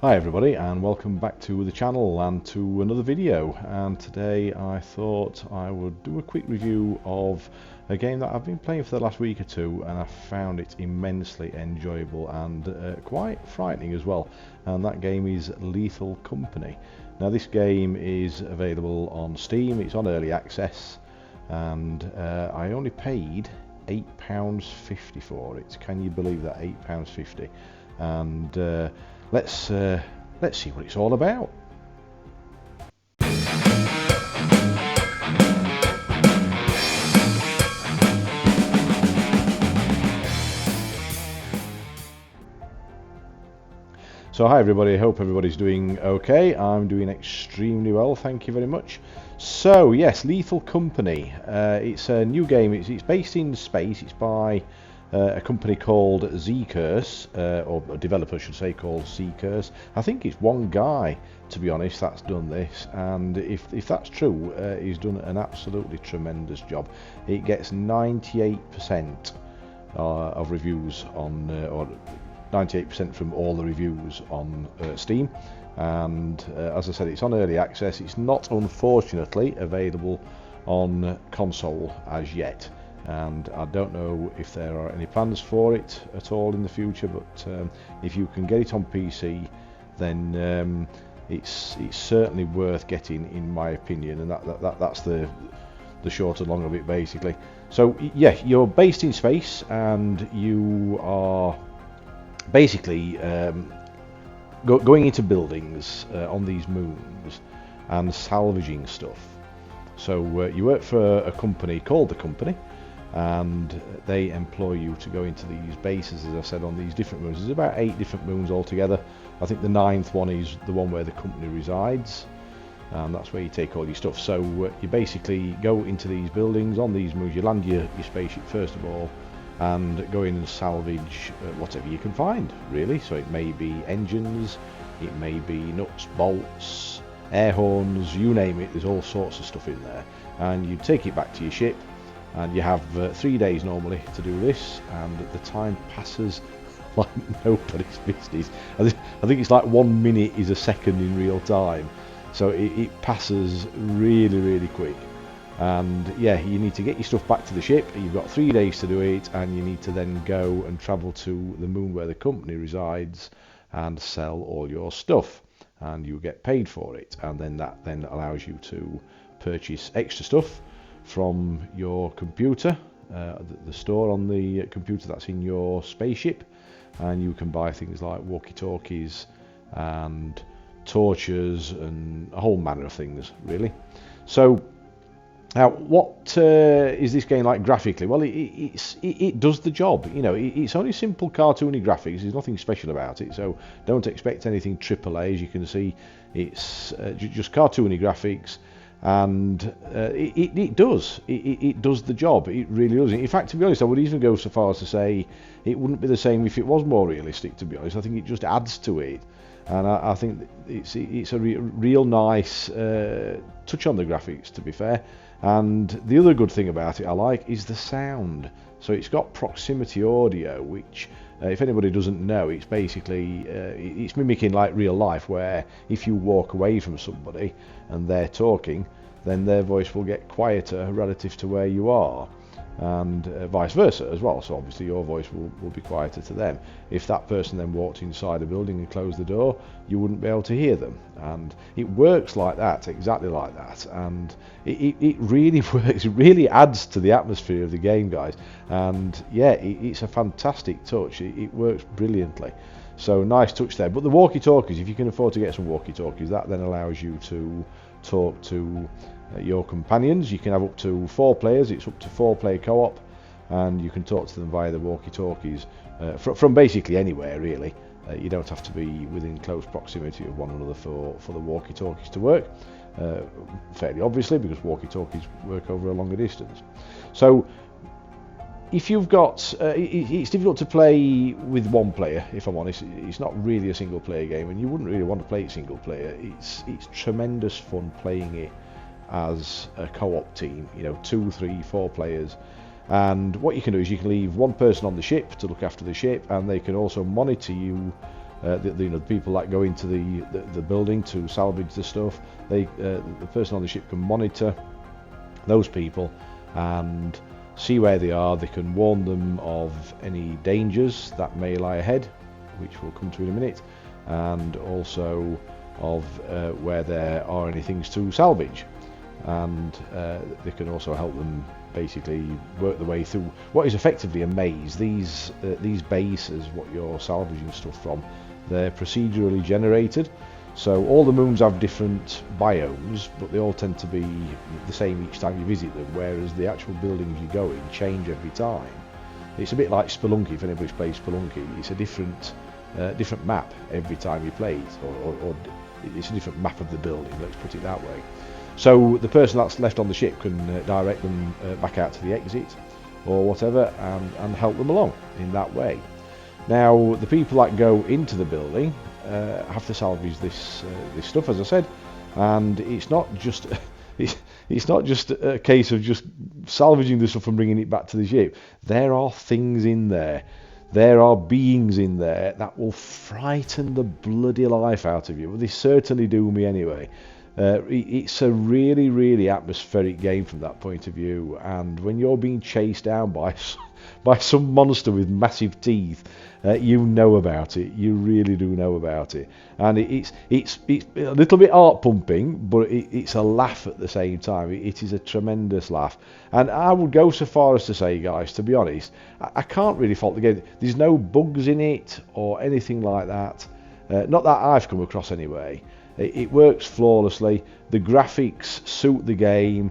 Hi everybody, and welcome back to the channel and to another video. And today I thought I would do a quick review of a game that I've been playing for the last week or two, and I found it immensely enjoyable and quite frightening as well. And that game is Lethal Company. Now this game is available on Steam, it's on early access, and I only paid £8.50 for it. Can you believe that? £8.50. And let's see what it's all about. So hi everybody, I hope everybody's doing okay. I'm doing extremely well, thank you very much. So yes, Lethal Company, it's a new game. It's based in space. It's by a company called Zeekerss, or a developer should say, called Zeekerss. I think it's one guy, to be honest, that's done this, and if that's true, he's done an absolutely tremendous job. It gets 98% of reviews on, or 98% from all the reviews on Steam, and as I said, it's on early access. It's not, unfortunately, available on console as yet, and I don't know if there are any plans for it at all in the future, but if you can get it on PC, then it's certainly worth getting, in my opinion, and that's the short and long of it, basically. So yeah, you're based in space and you are basically going into buildings on these moons and salvaging stuff. So you work for a company called The Company, and they employ you to go into these bases, as I said, on these different moons. There's about 8 different moons altogether. I think the 9th one is the one where the company resides, and that's where you take all your stuff. So you basically go into these buildings on these moons. You land your spaceship first of all, and go in and salvage whatever you can find, really. So it may be engines, it may be nuts, bolts, air horns, you name it. There's all sorts of stuff in there, and you take it back to your ship, and you have 3 days normally to do this, and the time passes like nobody's business. I think it's like 1 minute is a second in real time, so it passes really quick. And yeah, you need to get your stuff back to the ship. You've got 3 days to do it, and you need to then go and travel to the moon where the company resides and sell all your stuff, and you get paid for it. And then that then allows you to purchase extra stuff from your computer, the store on the computer that's in your spaceship, and you can buy things like walkie-talkies and torches and a whole manner of things, really. So now, what is this game like graphically? Well, it does the job. You know, it's only simple cartoony graphics. There's nothing special about it, so don't expect anything AAA. As you can see, it's just cartoony graphics, and it does the job. It really does. In fact, to be honest, I would even go so far as to say it wouldn't be the same if it was more realistic. To be honest, I think it just adds to it. And I think it's a real nice touch on the graphics, to be fair. And the other good thing about it I like is the sound. So it's got proximity audio, which if anybody doesn't know, it's basically it's mimicking like real life, where if you walk away from somebody and they're talking, then their voice will get quieter relative to where you are, and vice versa as well. So obviously your voice will be quieter to them. If that person then walked inside a building and closed the door, you wouldn't be able to hear them. And it works like that, exactly like that, and it really works. It really adds to the atmosphere of the game, guys. And yeah, it's a fantastic touch. It works brilliantly. So nice touch there. But the walkie-talkies, if you can afford to get some walkie-talkies, that then allows you to talk to your companions. You can have up to 4 players. It's up to 4-player co-op, and you can talk to them via the walkie-talkies from basically anywhere, really. You don't have to be within close proximity of one another for the walkie-talkies to work, fairly obviously, because walkie-talkies work over a longer distance. So if you've got it's difficult to play with one player, if I'm honest. It's not really a single player game, and you wouldn't really want to play it single player. It's tremendous fun playing it as a co-op team, you know, 2, 3, 4 players. And what you can do is you can leave one person on the ship to look after the ship, and they can also monitor you the people that go into the building to salvage the stuff, the person on the ship can monitor those people and see where they are. They can warn them of any dangers that may lie ahead, which we'll come to in a minute, and also of where there are any things to salvage, and they can also help them basically work their way through what is effectively a maze. These bases, what you're salvaging stuff from, they're procedurally generated, so all the moons have different biomes, but they all tend to be the same each time you visit them, whereas the actual buildings you go in change every time. It's a bit like Spelunky. If anybody's played Spelunky, it's a different map every time you play it, or it's a different map of the building, let's put it that way. So the person that's left on the ship can direct them back out to the exit or whatever, and help them along in that way. Now the people that go into the building have to salvage this stuff, as I said, and it's not just it's not just a case of just salvaging the stuff and bringing it back to the ship. There are things in there. There are beings in there that will frighten the bloody life out of you. Well, they certainly do me anyway. It's a really, really atmospheric game from that point of view, and when you're being chased down by some monster with massive teeth, you know about it. You really do know about it, and it's a little bit heart pumping, but it's a laugh at the same time. It is a tremendous laugh, and I would go so far as to say, guys, to be honest, I can't really fault the game. There's no bugs in it or anything like that, not that I've come across anyway. It works flawlessly. The graphics suit the game.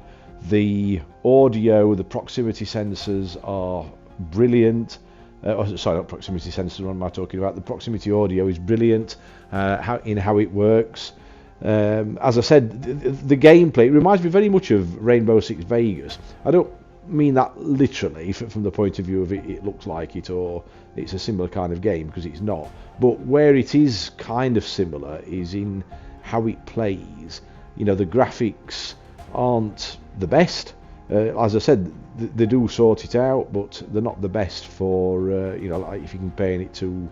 The audio, the proximity sensors are brilliant. Sorry, not proximity sensors, what am I talking about? The proximity audio is brilliant how it works. As I said, the gameplay, it reminds me very much of Rainbow Six Vegas. I don't mean that literally from the point of view of it looks like it or it's a similar kind of game, because it's not. But where it is kind of similar is in how it plays. You know, the graphics aren't the best. As I said, they do sort it out, but they're not the best for, you know, like if you're comparing it to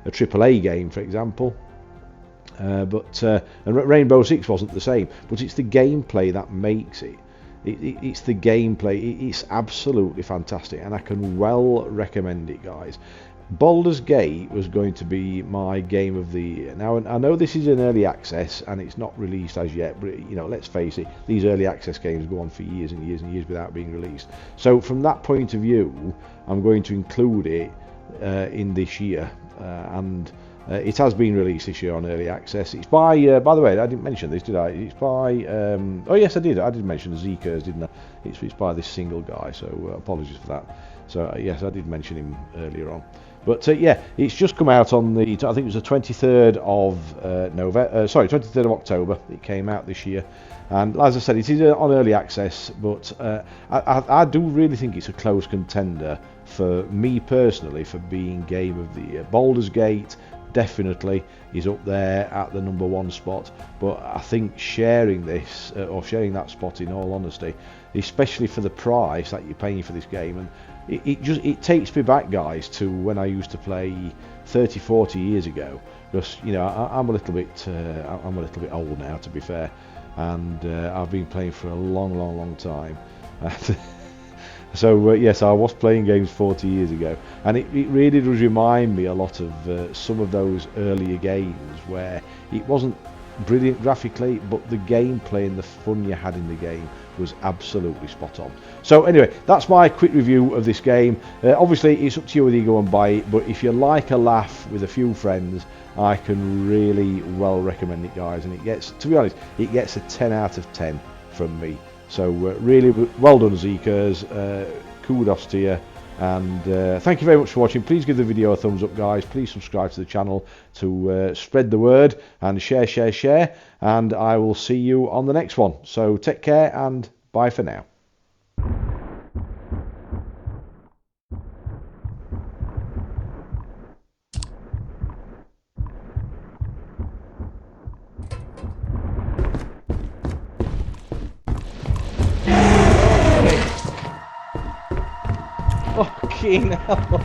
a AAA game, for example. And Rainbow Six wasn't the same, but it's the gameplay that makes it. It's the gameplay. It's absolutely fantastic, and I can well recommend it, guys. Baldur's Gate was going to be my game of the year. Now, I know this is in early access and it's not released as yet, but you know, let's face it, these early access games go on for years and years and years without being released. So from that point of view, I'm going to include it in this year, and it has been released this year on early access. It's by the way, I didn't mention this, did I? It's by oh yes, I did mention Zeekerss, didn't I? It's by this single guy, so apologies for that. So yes, I did mention him earlier on. But yeah, it's just come out on the, I think it was the 23rd of 23rd of October. It came out this year, and as I said, it is on early access. But I do really think it's a close contender for me personally for being game of the year. Baldur's Gate definitely is up there at the #1 spot, but I think sharing this or sharing that spot, in all honesty, especially for the price that you're paying for this game, and it takes me back, guys, to when I used to play 30-40 years ago, because you know I'm a little bit old now, to be fair, and I've been playing for a long time. So yes, I was playing games 40 years ago, and it really does remind me a lot of some of those earlier games where it wasn't brilliant graphically, but the gameplay and the fun you had in the game was absolutely spot on. So anyway, that's my quick review of this game. Obviously it's up to you whether you go and buy it, but if you like a laugh with a few friends, I can really well recommend it, guys, and it gets, to be honest, it gets a 10 out of 10 from me. So really well done, Zeekerss. Kudos to you, and thank you very much for watching. Please give the video a thumbs up, guys. Please subscribe to the channel to spread the word, and share, and I will see you on the next one. So take care and bye for now. Fucking hell.